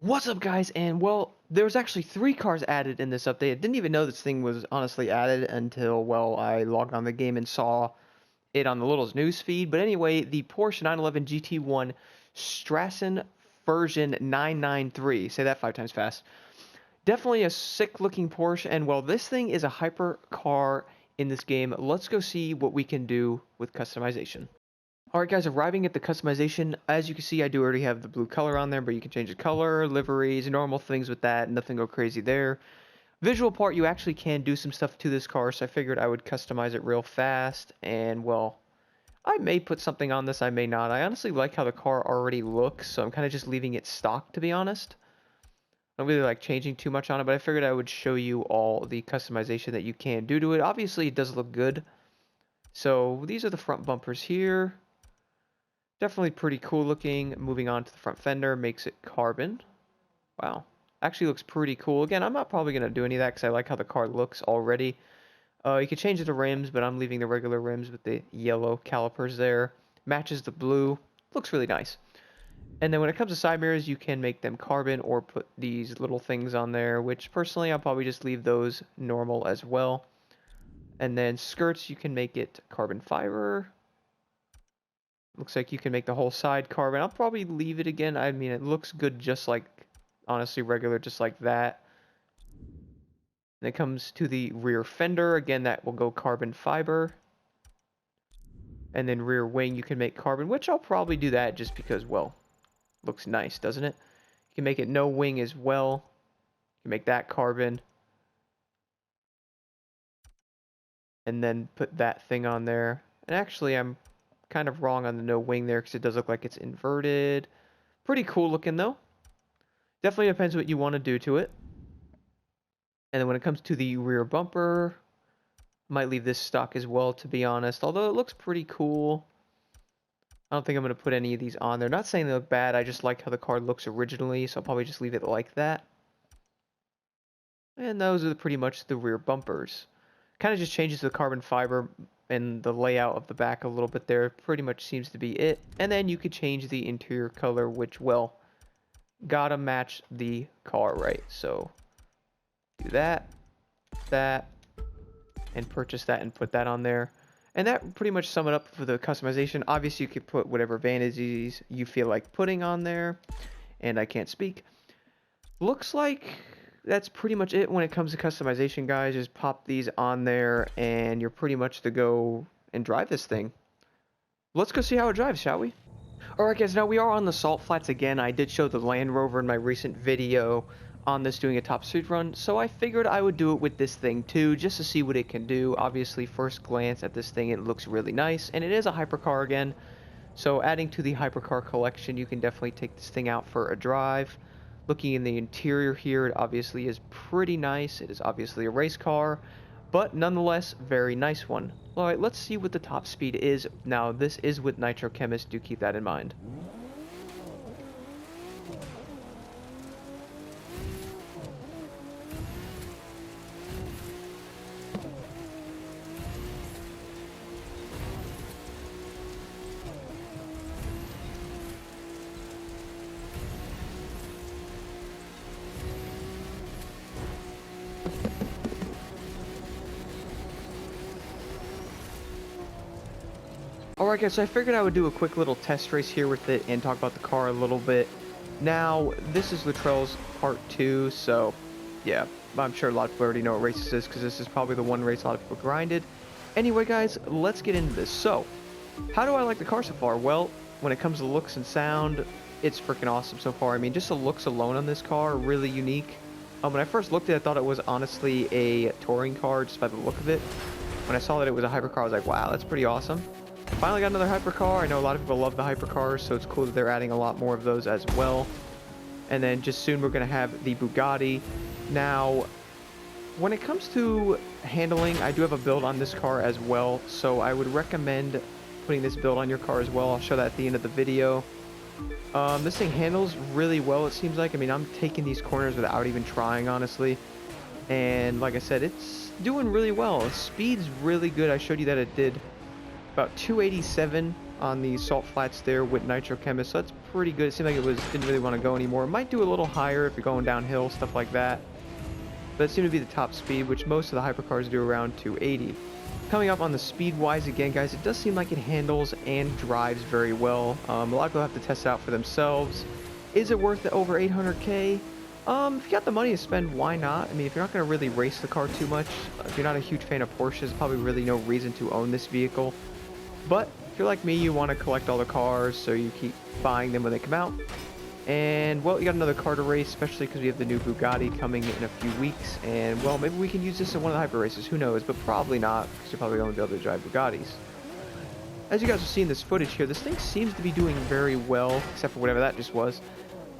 What's up, guys? And well, there was actually 3 cars added in this update. I didn't even know this thing was honestly added until, well, I logged on the game and saw it on the little news feed. But anyway, the Porsche 911 GT1 Strassenversion 993. Say that 5 times fast. Definitely a sick-looking Porsche, and well, this thing is a hypercar in this game. Let's go see what we can do with customization. Alright guys, arriving at the customization, as you can see I do already have the blue color on there, but you can change the color, liveries, normal things with that, nothing go crazy there. Visual part, you actually can do some stuff to this car, so I figured I would customize it real fast, and well, I may put something on this, I may not. I honestly like how the car already looks, so I'm kind of just leaving it stock, to be honest. I don't really like changing too much on it, but I figured I would show you all the customization that you can do to it. Obviously, it does look good. So, these are the front bumpers here. Definitely pretty cool looking. Moving on to the front fender, makes it carbon. Wow. Actually looks pretty cool. Again, I'm not probably going to do any of that because I like how the car looks already. You can change the rims, but I'm leaving the regular rims with the yellow calipers there. Matches the blue. Looks really nice. And then when it comes to side mirrors, you can make them carbon or put these little things on there, which personally I'll probably just leave those normal as well. And then skirts, you can make it carbon fiber. Looks like you can make the whole side carbon. I'll probably leave it again. I mean, it looks good just like, honestly, regular, just like that. When it comes to the rear fender, again, that will go carbon fiber. And then rear wing, you can make carbon, which I'll probably do that just because, well, looks nice, doesn't it? You can make it no wing as well. You can make that carbon. And then put that thing on there. And actually, I'm kind of wrong on the no wing there because it does look like it's inverted. Pretty cool looking though. Definitely depends what you want to do to it. And then when it comes to the rear bumper, might leave this stock as well, to be honest. Although it looks pretty cool. I don't think I'm going to put any of these on there. Not saying they look bad, I just like how the car looks originally, so I'll probably just leave it like that. And those are pretty much the rear bumpers. Kind of just changes the carbon fiber and the layout of the back a little bit there. Pretty much seems to be it. And then you could change the interior color, which, well, gotta match the car, right? So do that, and purchase that and put that on there. And that pretty much sum it up for the customization. Obviously, you could put whatever vanities you feel like putting on there. And I can't speak. Looks like that's pretty much it when it comes to customization, guys. Just pop these on there and you're pretty much to go and drive this thing. Let's go see how it drives, shall we? Alright guys, now we are on the salt flats again. I did show the Land Rover in my recent video on this doing a top speed run, so I figured I would do it with this thing too, just to see what it can do. Obviously, first glance at this thing, it looks really nice, and it is a hypercar again. So adding to the hypercar collection, you can definitely take this thing out for a drive. Looking in the interior here, it obviously is pretty nice. It is obviously a race car, but nonetheless, very nice one. Alright, let's see what the top speed is. Now, this is with Nitro Chemist, do keep that in mind. Alright guys, so I figured I would do a quick little test race here with it and talk about the car a little bit. Now, this is Luttrell's part 2, so yeah, I'm sure a lot of people already know what race this is because this is probably the one race a lot of people grinded. Anyway guys, let's get into this. So, how do I like the car so far? Well, when it comes to looks and sound, it's freaking awesome so far. I mean, just the looks alone on this car are really unique. When I first looked at it, I thought it was honestly a touring car just by the look of it. When I saw that it was a hypercar, I was like, wow, that's pretty awesome. Finally got another hypercar. I know a lot of people love the hypercars, so it's cool that they're adding a lot more of those as well. And then just soon we're going to have the Bugatti. Now, when it comes to handling, I do have a build on this car as well, so I would recommend putting this build on your car as well. I'll show that at the end of the video. This thing handles really well, it seems like. I mean, I'm taking these corners without even trying, honestly. And like I said, it's doing really well. Speed's really good. I showed you that it did about 287 on the salt flats there with nitro chemist, so that's pretty good. It seemed like didn't really want to go anymore. It might do a little higher if you're going downhill, stuff like that. But it seemed to be the top speed, which most of the hypercars do around 280. Coming up on the speed-wise again, guys, it does seem like it handles and drives very well. A lot of people have to test it out for themselves. Is it worth it over 800K? If you got the money to spend, why not? I mean, if you're not going to really race the car too much, if you're not a huge fan of Porsches, probably really no reason to own this vehicle. But if you're like me, you want to collect all the cars, so you keep buying them when they come out. And, well, you got another car to race, especially because we have the new Bugatti coming in a few weeks. And, well, maybe we can use this in one of the hyper races. Who knows? But probably not, because you're probably going to be able to drive Bugattis. As you guys are seeing this footage here, this thing seems to be doing very well, except for whatever that just was.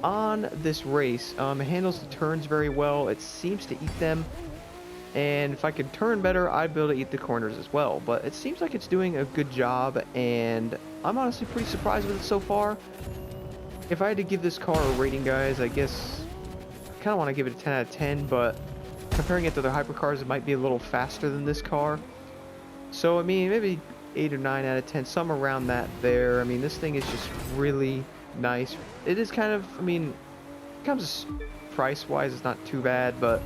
On this race, it handles the turns very well. It seems to eat them. And if I could turn better, I'd be able to eat the corners as well. But it seems like it's doing a good job, and I'm honestly pretty surprised with it so far. If I had to give this car a rating, guys, I guess I kind of want to give it a 10 out of 10, but comparing it to other hypercars, it might be a little faster than this car. So, I mean, maybe 8 or 9 out of 10, somewhere around that there. I mean, this thing is just really nice. It is kind of, I mean, it comes price-wise, it's not too bad, but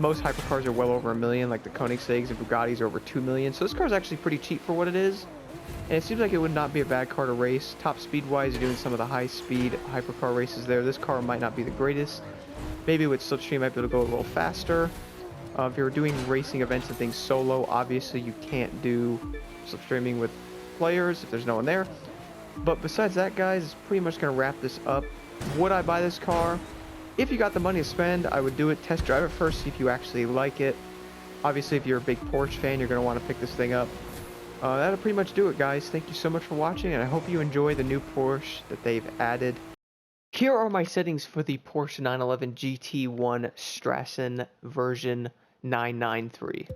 most hypercars are well over $1 million, like the Koenigseggs and Bugattis are over $2 million. So this car is actually pretty cheap for what it is. And it seems like it would not be a bad car to race. Top speed-wise, you're doing some of the high-speed hypercar races there. This car might not be the greatest. Maybe with Slipstream, you might be able to go a little faster. If you're doing racing events and things solo, obviously you can't do Slipstreaming with players if there's no one there. But besides that, guys, it's pretty much going to wrap this up. Would I buy this car? If you got the money to spend, I would do it. Test drive it first, see if you actually like it. Obviously, if you're a big Porsche fan, you're going to want to pick this thing up. That'll pretty much do it, guys. Thank you so much for watching, and I hope you enjoy the new Porsche that they've added. Here are my settings for the Porsche 911 GT1 Strassenversion 993.